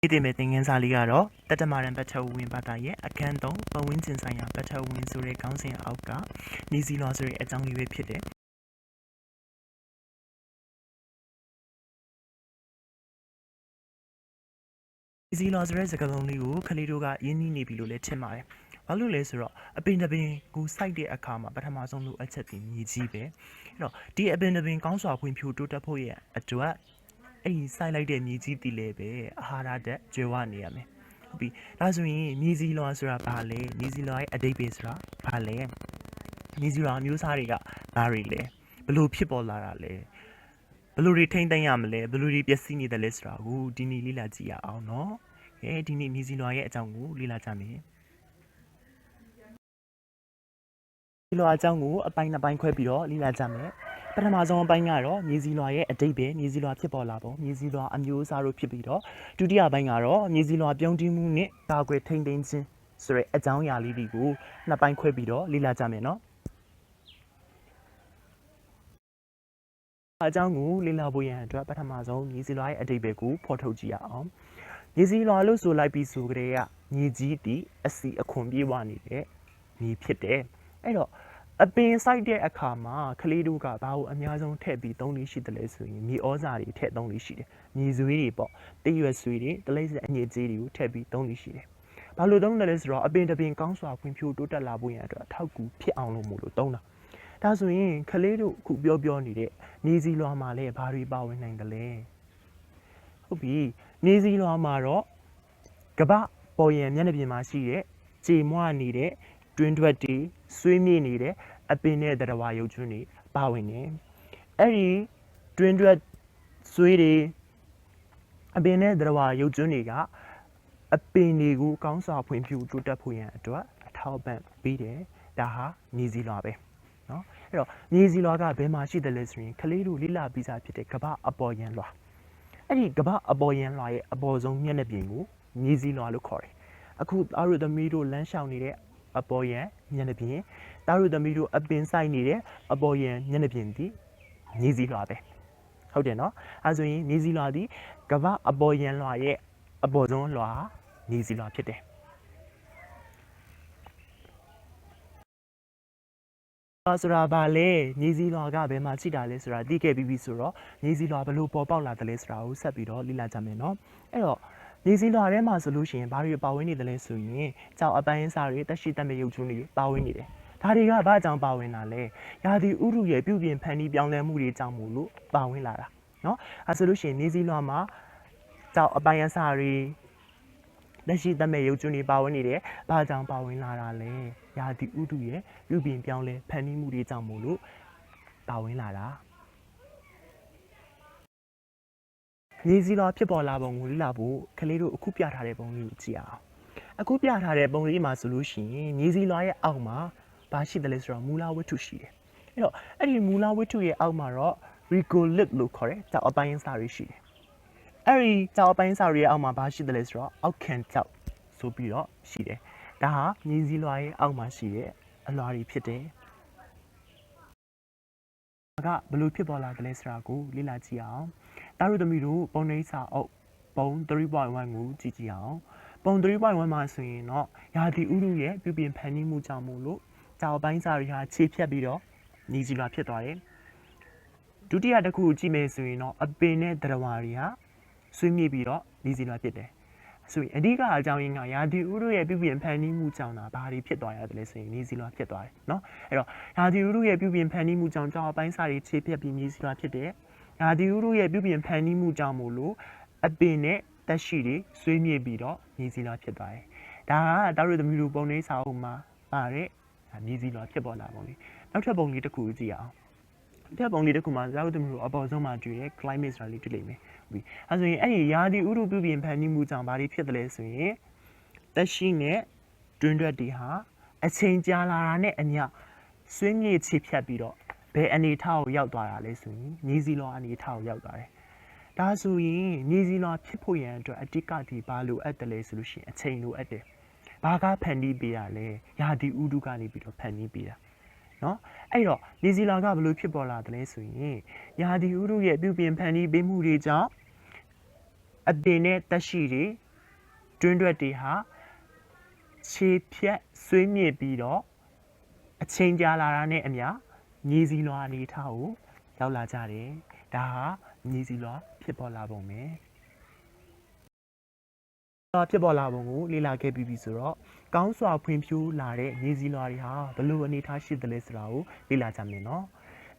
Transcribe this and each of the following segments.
ဒီတင်မဲ့သင်ခန်းစာလေးကတော့တတမာရန်ပထဝဝင်ဘာသာရဲ့အခန်း3ပဝင်းကျင်ဆိုင်ရာပထဝဝင်ဆိုတဲ့ခေါင်းစဉ်အောက်ကနီဇီလောဆိုတဲ့အကြောင်းလေးပဲဖြစ်တယ်နီဇီလောဆိုတဲ့စကားလုံးလေးကိုခလေးတို့ကရင်းနှီးနေပြီလို့လည်းထင်ပါတယ်ဘာလို့လဲဆိုတော့အပင်တပင်ကိုစိုက်တဲ့အခါမှာပထမဆုံးလိုအပ်ချက်ဒီမြေကြီးပဲအဲ့တော့ဒီအပင်တပင်ကောင်းစွာဖွံ့ဖြိုးတိုးတက်ဖို့ရဲ့အတွက်အဲ့ဒီစိုက်လိုက်တဲ့မြေကြီးတီလည်းပဲအာဟာရဓာတ်ကျွဲဝနေရမယ်ဟုတ်ပြီဒါဆိုရင်နီဇီလောဆိုတာဘာလဲနီဇီလောရဲ့အဓိပ္ပာယ်ဆိုတာဘာလဲနီဇီလောအမျိုးအစားတွေကဘာတွေလဲဘလို့ဖြစ်ပေါ်လာတာလဲဘလို့တွေထိမ့်သိမ်းရမလဲဘလို့တွေပျက်စီးနေတယ်လဲဆိုတာကိုဒီနေ့လေ့လာကြည့်ရအောင်နော်ဒီနေ့နီဇီလောရဲ့အကြောင်းကိုလေ့လာကြမယ်နီဇီလောအကြောင်းကိုအပိုင်းနှစ်ပိုင်းခွဲပြီးတော့လေ့လာကြမယ်ပထမဆုံးအပိုင်းကတော့နီဇီလောရဲ့အဓိပ္ပာယ်နီဇီလောဖြစ်ပေါ်လာပုံနီဇီလောအမျိုးအစားတို့ဖြစ်ပြီးတော့ဒုတိယပိုင်းကတော့နီဇီလောပြုံးတီးမှုနဲ့ကာကွယ်ထိန်းသိမ်းခြင်းဆိုတဲ့အကြောင်းအရာလေးတွေကိုနှစ်ပိုင်းခွဲပြီးတော့လေ့လာကြမယ်နော်အကြောင်းကိုလေ့လာဖို့ရန်အတွက်ပထမဆုံးနီဇီလောရဲ့အဓိပ္ပာယ်ကိုဖော်ထုတ်ကြည့်ရအောင်နီဇီလောလို့ဆိုလိုက်ပြီးဆိုကြတဲ့ကမြေကြီးတီအစီအခွန်ပြေးဝနေတဲ့မြေဖြစ်တယ်အဲ့တော့အပင်စိုက်တဲ့အခါမှာကလေးတို့ကဘာကိုအများဆုံးထည့်ပြီးသုံးလို့ရှိတယ်လဲဆိုရင်မြေဩဇာတွေထည့်သုံးလို့ရှိတယ်မြေဆွေးတွေပေါ့တိရွက်ဆွေးတွေတလိမ့်စအညစ်အကြေးတွေကိုထည့်ပြီးသုံးလို့ရှိတယ်ဘာလို့သုံးတယ်လဲဆိုတော့အပင်တစ်ပင်ကောင်းစွာဖွံ့ဖြိုးတိုးတက်လာဖို့ရန်အတွက်အထောက်အကူဖြစ်အောင်လို့မို့လို့သုံးတာဒါဆိုရင်ကလေးတို့အခုပြောနေတဲ့နီဇီလောမှာလည်းဘာတွေပါဝင်နိုင်တယ်လဲဟုတ်ပြီနီဇီလောမှာတော့ကမ္ဘာပေါ်ရန်မျက်နှာပြင်မှာရှိတဲ့ကြေမွနေတဲ့တွင်းထွက်တွေဆွေးမြေ့နေတဲ့အပင်နဲ့သတ္တဝါရုပ်ကျွန်းတွေပါဝင်နေအဲ့ဒီတွင်းထွက်ဆွေးတွေအပင်နဲ့သတ္တဝါရုပ်ကျွန်းတွေကအပင်တွေကိုကောင်းစွာဖွံ့ဖြိုးတိုးတက်ဖို့ရန်အတွက်အထောက်အပံ့ပေးတယ်ဒါဟာနီဇီလောပဲနော်အဲ့တော့နီဇီလောကဘယ်မှာရှိတယ်လဲဆိုရင်ကလေးတို့လေ့လာပြီးသားဖြစ်တဲ့ကမ္ဘာအပေါ်ယံလွှာအဲ့ဒီကမ္ဘာအပေါ်ယံလွှာရဲ့အပေါ်ဆုံးမျက်နှာပြင်ကိုနီဇီလောလို့ခေါ်တယ်အခုသားတို့သမီးတို့လမ်းလျှောက်နေတဲ့အပေါ်ယံမျက်နှာပြင်သားတို့သမီးတို့အပင်ဆိုင်နေတဲ့အပေါ်ယံမျက်နှာပြင်ဒီနီဇီလောပဲဟုတ်တယ်နော်အဲဆိုရင်နီဇီလောဒီကမ္ဘာအပေါ်ယံလွှာရဲ့အပေါ်ဆုံးလွှာနီဇီလောဖြစ်တယ်ဆိုတာဘာလဲနီဇီလောကဘယ်မှာရှိတာလဲဆိုတာသိခဲ့ပြီးဆိုတော့နီဇီလောဘယ်လိုပေါ်ပေါက်လာတယ်လဲဆိုတာကိုဆက်ပြီးတော့လေ့လာကြမယ်နော်အဲ့တော့နီဇီလောထဲမှာဆိုလို့ရှိရင်ဘာတွေပါဝင်နေတယ်လဲဆိုရင်ကြောက်အပိုင်းအစားတွေတက်ရှိတက်မဲ့ရုပ်ကျွန်းတွေပါဝင်နေတယ်ဒါတွေကဘာကြောင့်ပါဝင်တာလဲရာသီဥတုရဲ့ပြုပြင်ဖန်တီးပြောင်းလဲမှုတွေကြောင့်မို့လို့ပါဝင်လာတာနော်အဲဆိုလို့ရှိရင်နီဇီလောမှာကြောက်အပိုင်းအစားတွေလက်ရှိတက်မဲ့ရုပ်ကျွန်းတွေပါဝင်နေတယ်။ဘာကြောင့်ပါဝင်လာတာလဲ။ရာသီဥတုရဲ့ပြုပြင်ပြောင်းလဲဖန်တီးမှုတွေကြောင့်မို့လို့ပါဝင်လာတာ။နီဇီလောဖြစ်ပေါ်လာပုံကိုလေ့လာဖို့ကလေးတို့အခုပြထားတဲ့ပုံလေးကိုကြည့်အောင်။အခုပြထားတဲ့ပုံလေးမှာဆိုလို့ရှိရင်နီဇီလောရဲ့အောက်မှာဘာရှိတယ်လဲဆိုတော့မူလဝတ္ထုရှိတယ်။အဲ့တော့အဲ့ဒီမူလဝတ္ထုရဲ့အောက်မှာတော့ regolith လို့ခေါ်တဲ့ကြောက်အပိုင်းအစားတွေရှိတယ်။အဲ့ဒီကြောက်အပိုင်းစားတွေရဲ့အောက်မှာဘာရှိတယ်လဲဆိုတော့အောက်ခံကြောက်ဆိုပြီးတော့ရှိတယ်ဒါဟာနီဇီလောရဲ့အောက်မှာရှိတဲ့အလွာတွေဖြစ်တယ်ကဘလို့ဖြစ်ပေါ်လာတယ်လဲဆိုတာကိုလေ့လာကြည့်အောင်တားတို့သမီးတို့ပုံနှိပ်စာအုပ်ပုံ 3.1 ကိုကြည့်ကြည့်အောင်ပုံ 3.1 မှာဆိုရင်တော့ရာသီဥတုရဲ့ပြုပြင်ဖန်တီးမှုကြောင့်မို့လို့ကြောက်ပိုင်းစားတွေဟာခြေဖြတ်ပြီးတော့နီဇီလောဖြစ်သွားတယ်ဒုတိယတစ်ခုကိုကြည့်မယ်ဆိုရင်တော့အပင်နဲ့သတ္တဝါတွေဟာဆွေးမြေ့ပြီးတော့နီဇီလောဖြစ်တယ်ဆိုရင်အဓိကအကြောင်းရင်းကရာသီဥတုရဲ့ပြုပြင်ဖန်တီးမှုကြောင့်ဘာတွေဖြစ်သွားရတယ်လဲဆိုရင်နီဇီလောဖြစ်သွားတယ်เนาะအဲ့တော့ရာသီဥတုရဲ့ပြုပြင်ဖန်တီးမှုကြောင့်ကြောက်ပိုင်းစားတွေခြေပြက်ပြီးနီဇီလောဖြစ်တယ်ရာသီဥတုရဲ့ပြုပြင်ဖန်တီးမှုကြောင့်မို့လို့အပင်နဲ့တက်ရှိတွေဆွေးမြေ့ပြီးတော့နီဇီလောဖြစ်သွားတယ်ဒါကတားတို့သမီးတို့ပုံနှိပ်စာအုပ်မှာပါတဲ့နီဇီလောဖြစ်ပေါ်လာပုံလေးနောက်ထပ်ပုံလေးတစ်ခုကြည့်အောင်တဲ့ပုံလေးတစ်ခုမှာဇာတ်သမီးတို့အပေါ်ဆုံးမှာတွေ့တဲ့ climate ဆိုတာလေးတွေ့လိမ့်မယ်ဟုတ်ပြီအဲဆိုရင်အဲ့ဒီရာသီဥတုပြုပြင်ဖန်တီးမှုကြောင့်ဘာတွေဖြစ်တယ်လဲဆိုရင်တက်ရှိနဲ့တွင်းထွက်တွေဟာအချိန်ကြာလာတာနဲ့အမျှဆွေးမြေ့ချဖြတ်ပြီးတော့ဘယ်အနေအထားကိုရောက်သွားတာလဲဆိုရင်နီဇီလောအနေအထားကိုရောက်သွားတယ်ဒါဆိုရင်နီဇီလောဖြစ်ဖို့ရန်အတွက်အတိကဒီဘာလိုအပ်တယ်လဲဆိုလို့ရှိရင်အချိန်လိုအပ်တယ်ဘာကဖန်တီးပေးရလဲရာသီဥတုကနေပြီးတော့ဖန်တီးပေးတာနော်အဲ့တော့နီဇီလောကဘလို့ဖြစ်ပေါ်လာတယ်လဲဆိုရင်ရာသီဥတုရဲ့ပြုပြင်ဖန်တီးပေးမှုတွေကြောင့်အပင်နဲ့တက်ရှိတွေ တွင်းတွက်တွေဟာခြေဖြတ်ဆွေးမြေ့ပြီးတော့အချိန်ကြာလာတာနဲ့အမျှမြေစီလွှာအနေထားကိုရောက်လာကြတယ်ဒါဟာမြေစီလွှာဖြစ်ပေါ်လာပုံပဲဖြစ်ပေါ်လာပုံကိုလေ့လာခဲ့ပြီးပြီဆိုတော့ကောင်းစွာဖွံ့ဖြိုးလာတဲ့မြေစီလွှာတွေဟာဘယ်လိုအနေထားရှိသလဲဆိုတာကိုလေ့လာကြမယ်နော်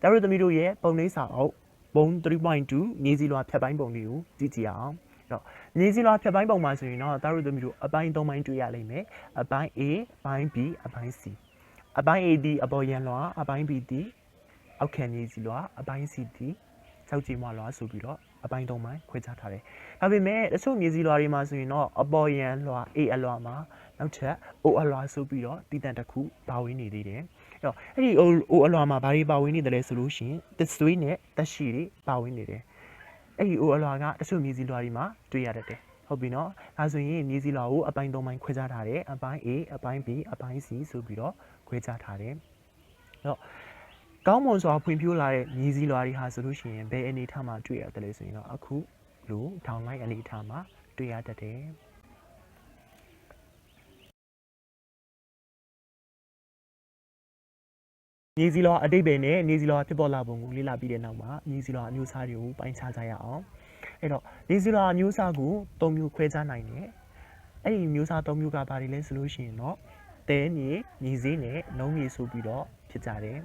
ဒါတို့သမီးတို့ရဲ့ပုံနှိပ်စာအုပ်ပုံ 3.2 မြေစီလွှာဖြတ်ပိုင်းပုံလေးကိုကြည့်ကြည့်အောင်တော့မြေစီလွှာဖြတ်ပိုင်းပုံမှာဆိုရင်တော့ဒါတို့သမီးတို့အပိုင်း 3 ပိုင်းတွေ့ရလိမ့်မယ်အပိုင်း A အပိုင်း B အပိုင်း C အပိုင်း A ဒီအပေါ်ရန်လွှာအပိုင်း B ဒီအောက်ခံမြေစီလွှာအပိုင်း C ဒီကြောက်ကြည်မလွှာဆိုပြီးတော့အပိုင်း 3 ပိုင်းခွဲခြားထားတယ်ဒါပေမဲ့တချို့မြေစီလွှာတွေမှာဆိုရင်တော့အပေါ်ရန်လွှာ A အလွှာမှာနောက်ထပ် O အလွှာဆိုပြီးတော့တည်တံ့တစ်ခုပါဝင်နေသေးတယ်အဲ့တော့အဲ့ဒီ O အလွှာမှာဘာတွေပါဝင်နေတယ်လဲဆိုလို့ရှိရင်တစ်သွေးနဲ့တက်ရှိတွေပါဝင်နေတယ်အဲ့ဒီ O အလွှာကတချို့မြေစီလွှာတွေမှာတွေ့ရတတ်တယ်ဟုတ်ပြီနော်ဒါဆိုရင်မြေစီလွှာကိုအပိုင်း 3 ပိုင်းခွဲခြားထားတယ်အပိုင်း A အပိုင်း B အပိုင်း C ဆိုပြီးတော့ခွဲခြားထားတယ်အဲ့တော့ကောင်းမွန်စွာဖွံ့ဖြိုးလာတဲ့မြေစီလွှာတွေဟာဆိုလို့ရှိရင်ဘယ်အနေထားမှာတွေ့ရတယ်လဲဆိုရင်တော့အခုလိုထောင်လိုက်အနေထားမှာတွေ့ရတတ်တယ်မြေစီလွှာအတိတ်ပဲနဲ့မြေစီလွှာဖြစ်ပေါ်လာပုံကိုလေ့လာပြီးတဲ့နောက်မှာမြေစီလွှာအမျိုးအစားတွေကိုပိုင်းခြားကြရအောင်အဲ့တော့မြေစီလွှာအမျိုးအစားကို၃မျိုးခွဲခြားနိုင်တယ်အဲ့ဒီမျိုးစား၃မျိုးကဘာတွေလဲဆိုလို့ရှိရင်တော့တဲမြေမြေစည်းနဲ့နှုံးမြေဆိုပြီးတော့ဖြစ်ကြတယ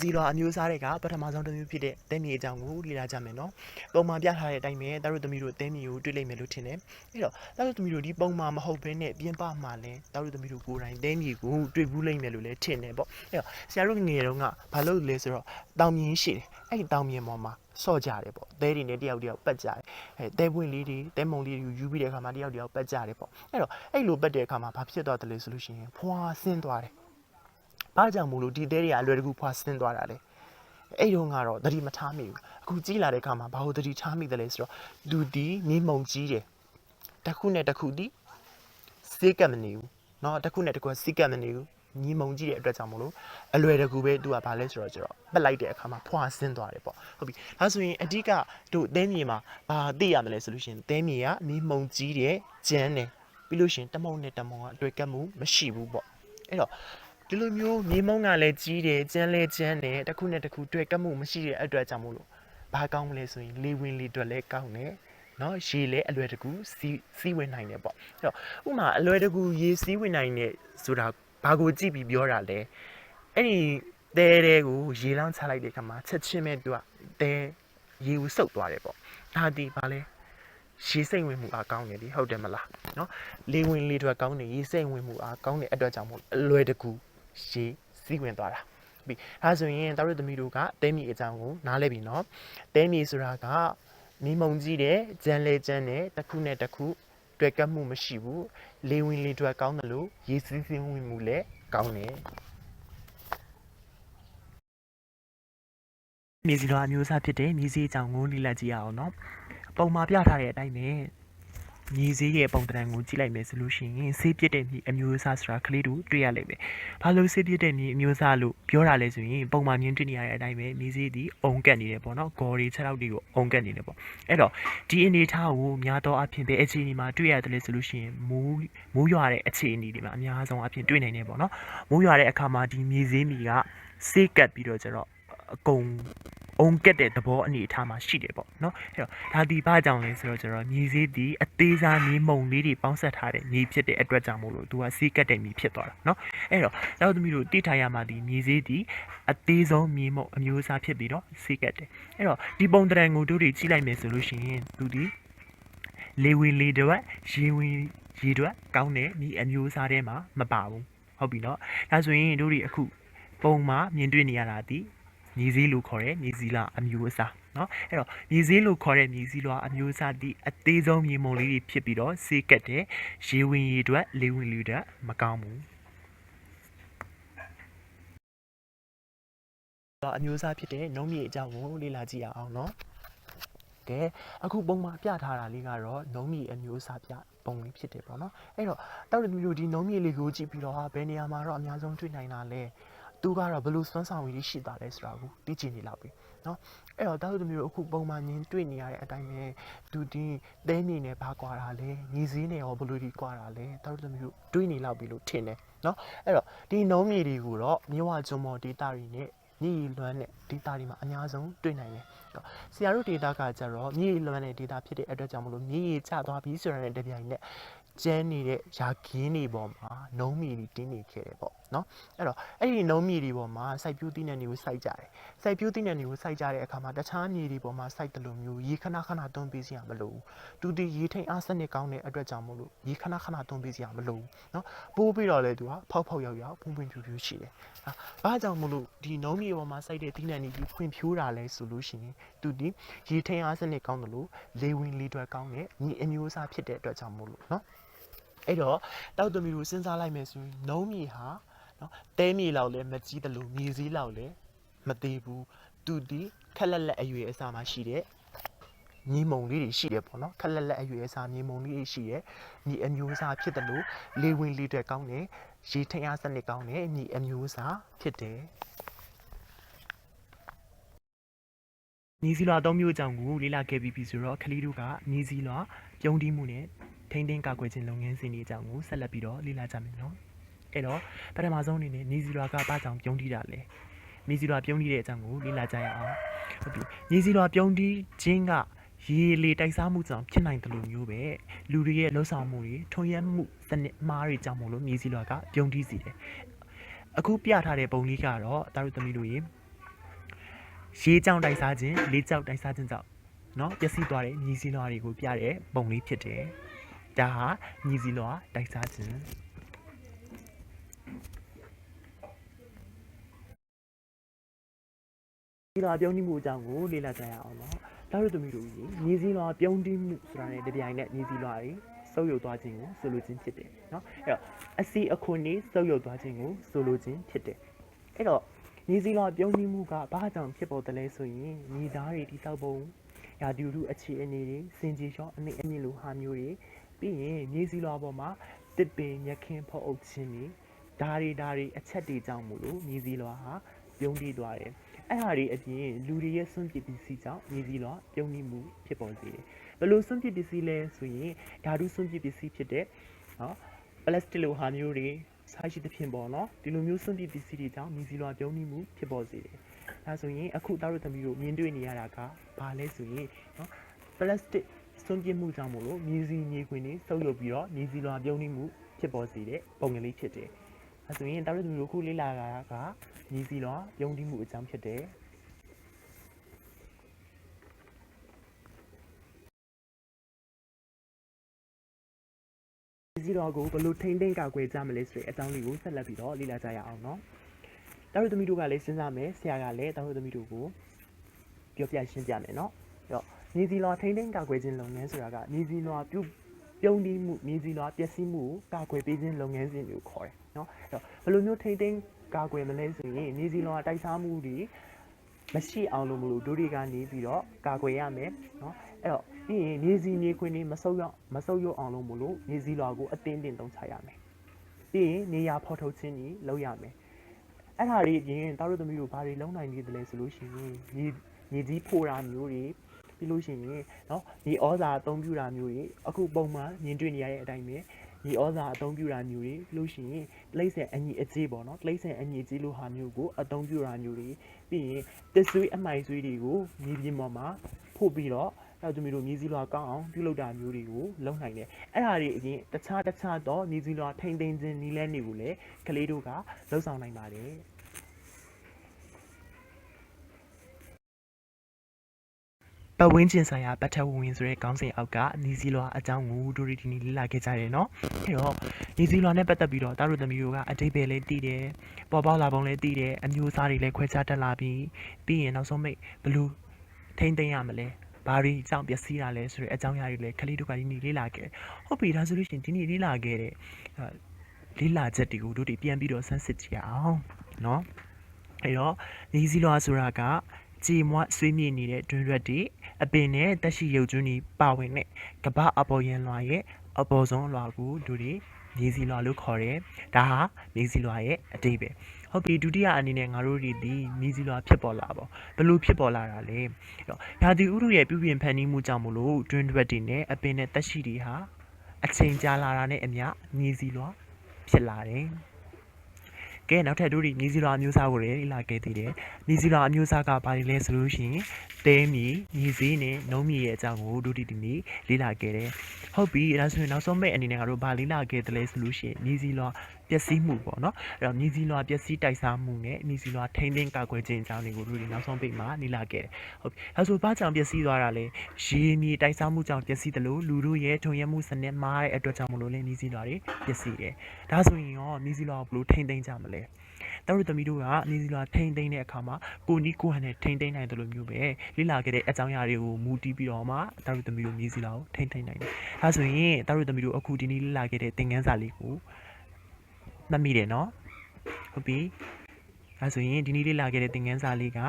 ်စီလွှာအမျိုးအစားတွေကပထမဆုံးတစ်မျိုးဖြစ်တဲ့တဲမြေအကြောင်းကိုလေ့လာကြမယ်နော်။ပုံမှန်ပြထားတဲ့အတိုင်းပဲတာတို့သမီးတို့တဲမြေကိုတွေ့လိမ့်မယ်လို့ထင်တယ်။အဲ့တော့တာတို့သမီးတို့ဒီပုံမှန်မဟုတ်ဘဲနဲ့ပြင်ပမှာလည်းတာတို့သမီးတို့ကိုယ်တိုင်တဲမြေကိုတွေ့ဘူးလိမ့်မယ်လို့လည်းထင်တယ်ပေါ့။အဲ့တော့ဆရာတို့ငယ်တုန်းကဘာလို့လဲဆိုတော့တောင်မြင်ရှိတယ်။အဲ့ဒီတောင်မြင်ပေါ်မှာဆော့ကြတယ်ပေါ့။တဲတွေနဲ့တယောက်ပတ်ကြတယ်။အဲတဲပွင့်လေးတွေတဲမုံလေးတွေယူပြီးတဲ့အခါမှာတယောက်ပတ်ကြတယ်ပေါ့။အဲ့တော့အဲ့လိုပတ်တဲ့အခါမှာဘာဖြစ်သွားတယ်လဲဆိုလို့ရှိရင်ဖွာဆင်းသွားတယ်။ဘာကြောင့်မို့လို့ဒီတဲတွေကအလွယ်တကူဖွာဆင်းသွားတာလဲအဲ့တော့ကတော့သတိမထားမိဘူးအခုကြီးလာတဲ့အခါမှာဘာလို့သတိထားမိတယ်လဲဆိုတော့လူဒီမြေမုံကြီးတယ်တစ်ခုနဲ့တစ်ခုဒီစိတ်ကမနေဘူးเนาะတစ်ခုနဲ့တစ်ခုစိတ်ကမနေဘူးမြေမုံကြီးတဲ့အတွက်ကြောင့်မလို့အလွယ်တကူပဲသူကဘာလဲဆိုတော့ပတ်လိုက်တဲ့အခါမှာဖွာဆင်းသွားတယ်ပေါ့ဟုတ်ပြီဒါဆိုရင်အဓိကတို့သဲမြေမှာဘာသိရမလဲဆိုလို့ရှိရင်သဲမြေကမြေမုံကြီးတယ်ကျန်းတယ်ပြီးလို့ရှိရင်တမုံနဲ့တမုံကအတွေ့ကပ်မှုမရှိဘူးပေါ့အဲ့တော့ဒီလိုမျိုးမြေမုံကလည်းကြီးတယ်ကျန်းလဲကျန်းတယ်တစ်ခုနဲ့တစ်ခုတွေ့ကပ်မှုမရှိတဲ့အတွက်ကြောင့်မို့လို့ဘာကောင်းမလဲဆိုရင်လေဝင်လေတွက်လဲကောင်းတယ်နော်ရေလဲအလွယ်တကူစီးဝင်နိုင်တယ်ပေါ့အဲ့တော့ဥမာအလွယ်တကူရေစီးဝင်နိုင်တယ်ဆိုတာဘာကိုကြည့်ပြီးပြောတာလဲအဲ့ဒီတဲကိုရေလောင်းချလိုက်တဲ့အခါမှာချက်ချင်းပဲသူကတဲရေကိုစုပ်သွားတယ်ပေါ့ဒါဒီဘာလဲရေစိမ့်ဝင်မှုအားကောင်းတယ်ဒီဟုတ်တယ်မလားနော်လေဝင်လေတွက်ကောင်းတယ်ရေစိမ့်ဝင်မှုအားကောင်းတဲ့အတွက်ကြောင့်မို့အလွယ်တကူရေစီးဝင်သွားတာပြီးဒါဆိုရင်တို့သမီးတို့ကတဲမီအကြောင်းကိုနားလဲပြီနော်တဲမီဆိုတာကမိမုံကြီးတယ်ကျန်းလဲကျန်းတယ်တစ်ခုနဲ့တစ်ခုတွေ့ကပ်မှုမရှိဘူးလေဝင်လေတွက်ကောင်းတယ်လို့ရေစီးစင်းဝင်မှုလည်းကောင်းတယ်မြေစီလွှာအမျိုးအစားဖြစ်တဲ့မြေစီအကြောင်းကိုလေ့လာကြည့်ရအောင်နော်ပုံမှာပြထားတဲ့အတိုင်းပဲမြေစည်းရဲ့ပုံသဏ္ဍာန်ကိုကြည့်လိုက်မယ်ဆိုလို့ရှိရင်ဆေးပြစ်တဲ့မြေအမျိုးအစားဆိုတာကလေးတို့တွေ့ရလိမ့်မယ်။ဘာလို့ဆေးပြစ်တဲ့မြေအမျိုးအစားလို့ပြောတာလဲဆိုရင်ပုံမှန်မြင်တွေ့နေရတဲ့အတိုင်းပဲမြေစည်းဒီအုံကက်နေတယ်ပေါ့နော်။ဂေါ်တွေခြေထောက်တွေကိုအုံကက်နေတယ်ပေါ့။အဲ့တော့ဒီအနေထားကိုများသောအားဖြင့်ပဲအခြေအနေမှာတွေ့ရတယ်လဲဆိုလို့ရှိရင်မိုးရွာတဲ့အခြေအနေတွေမှာအများဆုံးအဖြစ်တွေ့နိုင်တယ်ပေါ့နော်။မိုးရွာတဲ့အခါမှာဒီမြေစည်းမြေကဆေးကပ်ပြီးတော့ကျတော့အကုန်အုံကက်တဲ့သဘောအနေအထားမှာရှိတယ်ပေါ့နော်အဲ့တော့ဒါဒီဘာကြောင့်လဲဆိုတော့မြေစည်းဒီအသေးစားမြေမုံလေးတွေပေါင်းဆက်ထားတဲ့မြေဖြစ်တဲ့အတွက်ကြောင့်မို့လို့သူကစီးကက်တဲ့မြေဖြစ်သွားတာနော်အဲ့တော့နောက်သမီးတို့တိထားရမှာဒီမြေစည်းဒီအသေးဆုံးမြေမုံအမျိုးအစားဖြစ်ပြီးတော့စီးကက်တယ်အဲ့တော့ဒီပုံတရံကိုတို့တွေကြည့်လိုက်မယ်ဆိုလို့ရှိရင်သူဒီလေဝင်လေတွေရေဝင်ရေတွေကောင်းတဲ့မြေအမျိုးအစားထဲမှာမပါဘူးဟုတ်ပြီနော်ဒါဆိုရင်တို့တွေအခုပုံမှာမြင်တွေ့နေရတာဒီမြေစည်းလို့ခေါ်တဲ့မြေစည်းလွှာအမျိုးအစားเนาะအဲ့တော့မြေစည်းလို့ခေါ်တဲ့မြေစည်းလွှာအမျိုးအစားဒီအသေးဆုံးမြေမုံလေးတွေဖြစ်ပြီးတော့စေးကက်တဲ့ရေဝင်ရေတွက်လေဝင်လေတွက်မကောင်းဘူးအမျိုးအစားဖြစ်တဲ့နှုံးမြေအကြောင်းကိုလေ့လာကြည့်ရအောင်เนาะကဲအခုပုံမှာပြထားတာလေးကတော့နှုံးမြေအမျိုးအစားပြပုံလေးဖြစ်တယ်ပေါ့နော်အဲ့တော့တောက်တမျိုးဒီနှုံးမြေလေးကိုကြည့်ပြီးတော့ဘယ်နေရာမှာတော့အများဆုံးတွေ့နိုင်တာလဲ သူကတော့ဘယ်လိုစွမ်းဆောင်ရည်ရှိတာလဲဆိုတာကိုသိချင်နေလောက်ပြီနော်အဲ့တော့တာတို့သမီးတို့အခုပုံမှန်မြင်တွေ့နေရတဲ့အတိုင်းပဲသူဒီတဲနေနဲ့ဘာကွာတာလဲညီစည်းနဲ့ရောဘယ်လိုဒီကွာတာလဲတာတို့သမီးတို့တွေးနေလောက်ပြီလို့ထင်တယ်နော်အဲ့တော့ဒီနှုံးမြေတွေကိုတော့မြဝကျွန်းမော်ဒေတာတွေနဲ့မြေလွမ်းတဲ့ဒေတာတွေမှာအများဆုံးတွေ့နိုင်တယ်ဆရာတို့ဒေတာကကြတော့မြေလွမ်းတဲ့ဒေတာဖြစ်တဲ့အတွက်ကြောင့်မလို့မြေကျသွားပြီးဆိုရတဲ့တပြိုင်နက်ကျန်းနေတဲ့ယာကင်းတွေပေါ်မှာနှုံးမြေတွေတင်းနေခဲ့တယ်ပေါ့နော်အဲ့တော့အဲ့ဒီနှုံးမြေတွေပေါ်မှာစိုက်ပျိုးသီးနှံတွေကိုစိုက်ကြတယ်စိုက်ပျိုးသီးနှံတွေကိုစိုက်ကြတဲ့အခါမှာတခြားမြေတွေပေါ်မှာစိုက်တယ်လို့မျိုးရေခဏခဏတွန်းပေးစရာမလိုဘူးသူဒီရေထိန်အားစနစ်ကောင်းတဲ့အတွက်ကြောင့်မို့လို့ရေခဏခဏတွန်းပေးစရာမလိုဘူးနော်ပိုးပြီးတော့လေသူကဖောက်ဖောက်ရောက်ရောက်ဖွံ့ဖွံ့ဖြိုးဖြိုးရှိတယ်ဘာကြောင့်မို့လို့ဒီနှုံးမြေပေါ်မှာစိုက်တဲ့သီးနှံတွေဖွံ့ဖြိုးတာလဲဆိုလို့ရှိရင်သူဒီရေထိန်အားစနစ်ကောင်းတယ်လို့လေဝင်လေထွက်ကောင်းတဲ့မြေအမျိုးအစားဖြစ်တဲ့အတွက်ကြောင့်မို့လို့နော်အဲ့တော့တောက်သမီးတို့စဉ်းစားလိုက်မယ်ဆိုရင်နှုံးမြေဟာနော်တဲမြေလောက်လည်းမကြီးတယ်လို့မြေစည်းလောက်လည်းမသေးဘူးသူဒီခက်လက်လက်အရွယ်အစားမှရှိတဲ့မြေမုံလေးတွေရှိတယ်ပေါ့နော်ခက်လက်လက်အရွယ်အစားမြေမုံလေးတွေရှိတယ်မြေအမျိုးအစားဖြစ်တယ်လို့လေဝင်လေထွက်ကောင်းတယ်ရေထိန်အားစနစ်ကောင်းတယ်မြေအမျိုးအစားဖြစ်တယ်ညီစီလွာအသုံးမျိုးအကြောင်းကိုလေ့လာခဲ့ပြီးပြီဆိုတော့ကလေးတို့ကညီစီလွာပြုံးတီးမှုနဲ့ထိန်းသိမ်းကာကွယ်ခြင်းလုပ်ငန်းစဉ်တွေအကြောင်းကိုဆက်လက်ပြီးတော့လေ့လာကြမယ်နော်အဲ့တော့ပထမဆုံးအနေနဲ့ညီစီလွာကဘာကြောင့်ပြုံးတီးတာလဲညီစီလွာပြုံးတီးတဲ့အကြောင်းကိုလေ့လာကြရအောင်ဟုတ်ပြီညီစီလွာပြုံးတီးခြင်းကရေလေတိုက်စားမှုကြောင့်ဖြစ်နိုင်တယ်လို့မျိုးပဲလူတွေရဲ့လှုပ်ဆောင်မှုတွေထွန်ယက်မှုစနစ်မှားတွေကြောင့်မို့လို့ညီစီလွာကပြုံးတီးစီတယ်အခုပြထားတဲ့ပုံလေးကတော့တာတို့သမီးတို့ရေရေကြောင်တိုက်စားခြင်းလေကြောင်တိုက်စားခြင်းကြောင့်เนาะပျက်စီးသွားတဲ့ညီစီလွာတွေကိုပြတဲ့ပုံလေးဖြစ်တယ်ဒါဟာညီစီလွာတိုက်စားခြင်းညီစီလွာပြုံးတီးမှုအကြောင်းကိုလေ့လာကြရအောင်เนาะဒါတို့သမီးတို့ညီစီလွာပြုံးတီးမှုဆိုတာနဲ့တပြိုင်နက်ညီစီလွာတွေဆုပ်ယုပ်သွားခြင်းကိုဆိုလိုခြင်းဖြစ်တယ်เนาะအဲ့တော့အစီအခွန်တွေဆုပ်ယုပ်သွားခြင်းကိုဆိုလိုခြင်းဖြစ်တယ်အဲ့တော့ညီစီလွာပြုံးတီးမှုကဘာကြောင့်ဖြစ်ပေါ်တယ်လဲဆိုရင်ညီသားတွေတိစောက်ပုံရာဒီလူအခြေအနေတွေစင်ကြီးလျှော့အမြင့်လိုဟာမျိုးတွေပြီးရင်ညီစီလွာပေါ်မှာတစ်ပင်မြက်ခင်းဖောက်အုပ်ခြင်းတွေဓာရီအချက်တွေကြောင့်မို့လို့ညီစီလွာဟာပြုံးတီးသွားတယ်အဲ့ဟာတွေအပြင်လူတွေရဲ့စွန့်ပစ်ပစ္စည်းကြောင့်ညီစီလွာပြုံးတီးမှုဖြစ်ပေါ်စေတယ်ဘယ်လိုစွန့်ပစ်ပစ္စည်းလဲဆိုရင်ဓာတုစွန့်ပစ်ပစ္စည်းဖြစ်တဲ့နော်ပလတ်စတစ်လိုဟာမျိုးတွေစားရှိသဖြင့်ပေါ့နော်ဒီလိုမျိုးစွန့်ပစ်ပစ္စည်းတွေကြောင့်ညီစီလွာပြုံးတီးမှုဖြစ်ပေါ်စေတယ်ဒါဆိုရင်အခုတာတို့သမီးတို့မြင်တွေ့နေရတာကဘာလဲဆိုရင်နော်ပလတ်စတစ်စွန့်ပစ်မှုကြောင့်မို့လို့မြေစီမြေခွင်တွေဆုပ်ယုပ်ပြီးတော့ညီစီလွာပြုံးတီးမှုဖြစ်ပေါ်စေတဲ့ပုံကလေးဖြစ်တယ်ဒါဆိုရင်တာတို့သမီးတို့ခုလေ့လာတာကညီစီလွာပြုံးတီးမှုအကြောင်းဖြစ်တယ်ညီစီလွာကိုဘယ်လိုထိန်းသိမ်းကာကွယ်ကြမလဲဆိုတဲ့အကြောင်းလေးကိုဆက်လက်ပြီးတော့လေ့လာကြရအောင်နော်တာတို့သမီးတို့ကလည်းစဉ်းစားမယ်ဆရာကလည်းတာတို့သမီးတို့ကိုပြောပြရှင်းပြမယ်နော်အဲ့တော့ညီစီလွာထိန်းသိမ်းကာကွယ်ခြင်းလုပ်ငန်းဆိုတာကညီစီလွာပြုံးတီးမှုညီစီလွာပျက်စီးမှုကိုကာကွယ်ပေးခြင်းလုပ်ငန်းစဉ်ကိုခေါ်တယ်နော်အဲ့တော့ဘယ်လိုမျိုးထိန်းသိမ်းကာကွယ်မလဲဆိုရင်ညီစီလွာတိုက်စားမှုတွေမရှိအောင်လို့မလို့တို့တွေကနေပြီးတော့ကာကွယ်ရမယ်နော်အဲ့တော့ပြီးရင်ညီစီညီခွင်တွေမဆုပ်ယုပ်အောင်လို့မလို့ညီစီလွာကိုအတင်းတင်းသုံးချရမယ်ပြီးရင်နေရာဖော်ထုတ်ခြင်းတွေလုပ်ရမယ်အဲ့ဒါတွေအပြင်တာတို့သမီးတို့ဘာတွေလုံးနိုင်နေတယ်လဲဆိုလို့ရှိရင်ညီကြီးဖိုတာမျိုးတွေပြီးလို့ရှိရင်เนาะညီဩဇာအသုံးပြုတာမျိုးတွေအခုပုံမှန်မြင်တွေ့နေရတဲ့အတိုင်းပဲညီဩဇာအသုံးပြုတာမျိုးတွေပြီးလို့ရှိရင်တိရစ္ဆာန်အညီအကျေးပေါ့နော်တိရစ္ဆာန်အညီအကျေးလိုဟာမျိုးကိုအသုံးပြုတာမျိုးတွေပြီးရင်တစ်ဆွေးအမိုင်ဆွေးတွေကိုမြေပြင်ပေါ်မှာဖို့ပြီးတော့အဲ့တို့မျိုးတို့မြေစီလွာကောင်းအောင်ပြုလုပ်တာမျိုးတွေကိုလုပ်နိုင်တယ်အဲ့ဒါတွေအရင်တခြားတော့မြေစီလွာထိမ့်သိမ်းခြင်းနီးလန်းတွေကိုလည်းကလေးတို့ကလှုပ်ဆောင်နိုင်ပါတယ်ပတ်ဝန်းကျင်ဆိုင်ရာပတ်ထက်ဝင်ဆိုတဲ့ခေါင်းစဉ်အောက်ကညီစီလွာအကြောင်းကိုတို့ဒီနေ့လေ့လာခဲ့ကြတယ်နော်အဲ့တော့ညီစီလွာနဲ့ပတ်သက်ပြီးတော့တာတို့သမီးတို့ကအတိတ်ပဲလေးတည်တယ်ပေါ်ပေါက်လာပုံလေးတည်တယ်အမျိုးအစားတွေလည်းခွဲခြားတက်လာပြီးရင်နောက်ဆုံးမိတ်ဘလို့ထိမ့်သိမ်းရမလဲဘာတွေအကြောင်းပျက်စီးတာလဲဆိုတဲ့အကြောင်းအရာတွေလည်းကလေးတို့ကဒီနေ့လေ့လာခဲ့ဟုတ်ပြီဒါဆိုလို့ရှိရင်ဒီနေ့လေ့လာခဲ့တဲ့လေ့လာချက်တွေကိုတို့ပြန်ပြီးတော့ဆန်းစစ်ကြည့်အောင်နော်အဲ့တော့ညီစီလွာဆိုတာကကြည်မွဆွေးမြေ့နေတဲ့တွင်ရွက်တွေအပင်နဲ့တက်ရှိရုပ်ကျွန်းတွေပါဝင်တဲ့ကမ္ဘာအပေါ်ရန်လွာရဲ့အပေါ်ဆုံးလွာကိုတို့ညီစီလွာလို့ခေါ်တယ်ဒါဟာညီစီလွာရဲ့အတိတ်ပဲ ဟုတ်ပြီဒုတိယအနေနဲ့ငါတို့တွေဒီမြေစီလွာဖြစ်ပေါ်လာပေါ့ဘလို့ဖြစ်ပေါ်လာတာလဲရာသီဥတုရဲ့ပြုပြင်ဖန်တီးမှုကြောင့်မလို့တွင်းတွက်တွေနဲ့အပင်နဲ့တက်ရှိတွေဟာအချိန်ကြာလာတာနဲ့အမျှမြေစီလွာဖြစ်လာတယ်ကဲနောက်ထပ်တို့ဒီမြေစီလွာအမျိုးအစားကိုလည်းလေ့လာခဲ့သေးတယ်မြေစီလွာအမျိုးအစားကဘာတွေလဲဆိုလို့ရှိရင်တဲမြေမြေစည်းနဲ့နှုံးမြေရဲ့အကြောင်းကိုတို့ဒီနေ့လေ့လာခဲ့တယ်ဟုတ်ပြီအဲဒါဆိုရင်နောက်ဆုံးမဲ့အနေနဲ့ငါတို့ဗာလေ့လာခဲ့တယ်လဲဆိုလို့ရှိရင်မြေစီလွာပျက်စီးမှုပေါ့နော်အဲ့တော့မြေစီလွာပျက်စီးတိုက်စားမှုနဲ့မြေစီလွာထိန်းသိမ်းကာကွယ်ခြင်းအကြောင်းတွေကိုတို့ဒီနောက်ဆုံးပိတ်မှာလေ့လာခဲ့တယ်ဟုတ်ပြီအဲဆိုဘာကြောင့်ပျက်စီးသွားတာလဲရေမြေတိုက်စားမှုကြောင့်ပျက်စီးတယ်လို့လူတို့ရဲ့ထုံရက်မှုစနစ်မှားတဲ့အတွက်ကြောင့်မလို့လဲမြေစီလွာတွေပျက်စီးတယ်ဒါဆိုရင်ရောမြေစီလွာကိုဘယ်လိုထိန်းသိမ်းကြမလဲတော်တို့သမီးတို့ကမြေစီလွာထိန်းသိမ်းတဲ့အခါမှာကိုနီးကိုဟန်နဲ့ထိန်းသိမ်းနိုင်တယ်လို့မျိုးပဲလေ့လာခဲ့တဲ့အကြောင်းအရာတွေကိုမူတည်ပြီးတော့မှတော်တို့သမီးတို့မြေစီလွာကိုထိန်းသိမ်းနိုင်တယ်ဒါဆိုရင်တော်တို့သမီးတို့အခုဒီနေ့လေ့လာခဲ့တဲ့သင်ခန်းစာလေးကိုမှတ်မိတယ်နော်ဟုတ်ပြီအဲဆိုရင်ဒီနေ့လေ့လာခဲ့တဲ့သင်ခန်းစာလေးက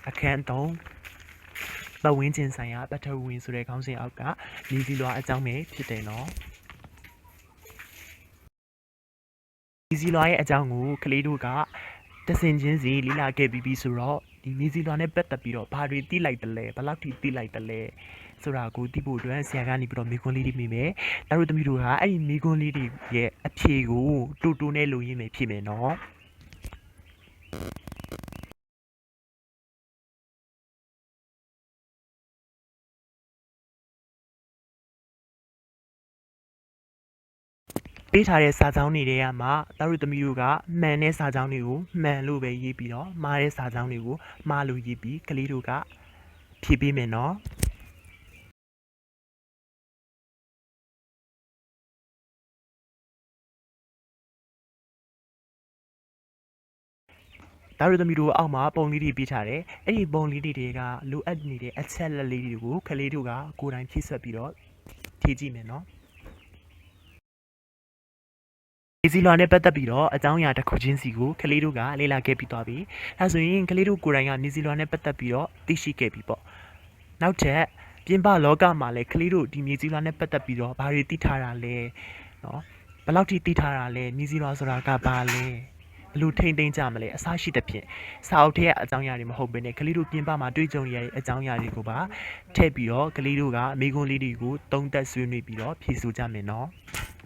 အခန်း3ပတ်ဝန်းကျင်ဆိုင်ရာပထဝီဝင်ဆိုတဲ့ခေါင်းစဉ်အောက်ကမြေစီလွာအကြောင်းပဲဖြစ်တယ်နော်မြေစီလွာရဲ့အကြောင်းကိုကလေးတို့ကတဆင်ချင်းစီလေ့လာခဲ့ပြီးဆိုတော့ဒီမြေစီလွာနဲ့ပတ်သက်ပြီးတော့ဘာတွေသိလိုက်တယ်လဲဘယ်လောက်ထိသိလိုက်တယ်လဲဆိုတာကိုသိဖို့အတွက်ဆရာကနေပြီးတော့မိကွန်းလေးတွေမိမယ်။ဒါတို့သမီးတို့ကအဲ့ဒီမိကွန်းလေးတွေရဲ့အဖြေကိုတူတူနဲ့လိုရင်းမယ်ဖြစ်မယ်နော်။ပေးထားတဲ့စာကြောင်းတွေထဲမှာတာတို့သမီးတို့ကမှန်တဲ့စာကြောင်းတွေကိုမှန်လို့ပဲရေးပြီးတော့မှားတဲ့စာကြောင်းတွေကိုမှားလို့ရေးပြီးကလေးတို့ကဖြည့်ပေးမယ်နော်ဒါတို့သမီးတို့အောက်မှာပုံလေးတွေပေးထားတယ်အဲ့ဒီပုံလေးတွေကလိုအပ်နေတဲ့အချက်လက်လေးတွေကိုကလေးတို့ကကိုယ်တိုင်ဖြည့်ဆွက်ပြီးတော့ဖြည့်ကြည့်မယ်နော်မြေစီလွာနဲ့ပတ်သက်ပြီးတော့အကြောင်းအရာတစ်ခုချင်းစီကိုကလေးတို့ကလေ့လာခဲ့ပြီးသွားပြီ။ဒါဆိုရင်ကလေးတို့ကိုယ်တိုင်ကမြေစီလွာနဲ့ပတ်သက်ပြီးတော့သိရှိခဲ့ပြီပေါ့။နောက်ထပ်ပြင်ပလောကမှာလည်းကလေးတို့ဒီမြေစီလွာနဲ့ပတ်သက်ပြီးတော့ဘာတွေသိထားတာလဲနော်။ဘယ်လောက်ထိသိထားတာလဲမြေစီလွာဆိုတာကဘာလဲ။ဘယ်လိုထိမ့်သိမ်းကြမလဲအစရှိတဲ့ဖြင့်စာအုပ်ထဲကအကြောင်းအရာတွေမဟုတ်ဘဲနဲ့ကလေးတို့ပြင်ပမှာတွေ့ကြုံရတဲ့အကြောင်းအရာတွေကိုပါထည့်ပြီးတော့ကလေးတို့ကမိကွန်းလေးတွေကိုသုံးသပ်ဆွေးနွေးပြီးတော့ဖြေဆိုကြမယ်နော်။